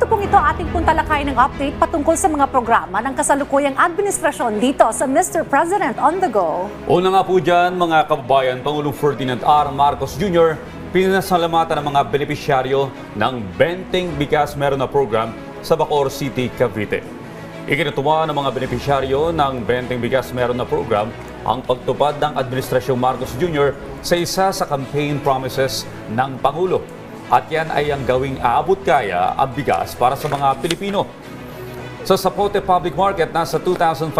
punto pong ito ating puntalakay ng update patungkol sa mga programa ng kasalukuyang administrasyon dito sa Mr. President on the Go. Una nga po dyan, mga kababayan, Pangulong Ferdinand R. Marcos Jr. pinasalamatan ng mga benepisyaryo ng Benteng Bigas Meron na program sa Bacoor City, Cavite. Ikinatuwa ng mga benepisyaryo ng Benteng Bigas Meron na program ang pagtupad ng Administrasyong Marcos Jr. sa isa sa campaign promises ng Pangulo. At yan ay ang gawing aabot kaya ang bigas para sa mga Pilipino. Sa Zapote Public Market, nasa 2,500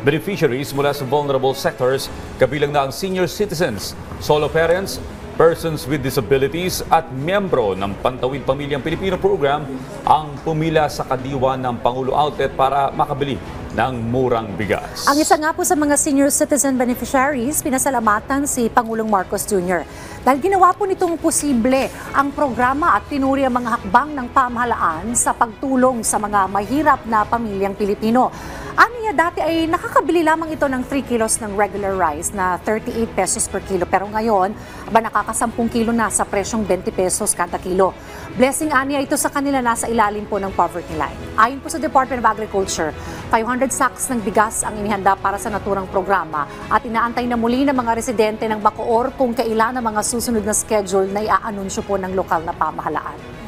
beneficiaries mula sa vulnerable sectors, kabilang na ang senior citizens, solo parents, persons with disabilities at miyembro ng Pantawid Pamilyang Pilipino program ang pumila sa kadiwa ng Pangulo Outlet para makabili ng murang bigas. Ang isa nga po sa mga senior citizen beneficiaries, pinasalamatan si Pangulong Marcos Jr. Dahil ginawa po nitong posible ang programa at tinuri ang mga hakbang ng pamahalaan sa pagtulong sa mga mahirap na pamilyang Pilipino. Aniya dati ay nakakabili lamang ito ng 3 kilos ng regular rice na 38 pesos per kilo. Pero ngayon, nakaka-10 kilo na sa presyong 20 pesos kada kilo. Blessing aniya ito sa kanila nasa ilalim po ng poverty line. Ayon po sa Department of Agriculture, 500 sacks ng bigas ang inihanda para sa naturang programa at inaantay na muli ng mga residente ng Bacoor kung kailan ang mga susunod na schedule na iaanunsyo po ng lokal na pamahalaan.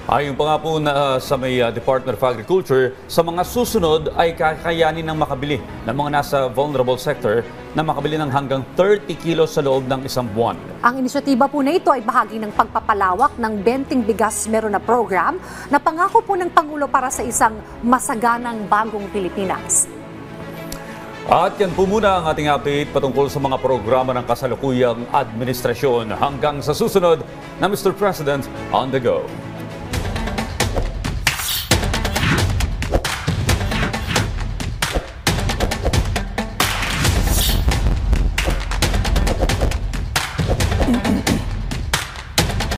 Ayon pa nga po na sa may Department of Agriculture, sa mga susunod ay kakayanin ng makabili ng mga nasa vulnerable sector na makabili ng hanggang 30 kilos sa loob ng isang buwan. Ang inisyatiba po na ito ay bahagi ng pagpapalawak ng Benteng Bigas Meron na program na pangako po ng Pangulo para sa isang masaganang bagong Pilipinas. At yan po muna ang ating update patungkol sa mga programa ng kasalukuyang administrasyon hanggang sa susunod na Mr. President on the Go.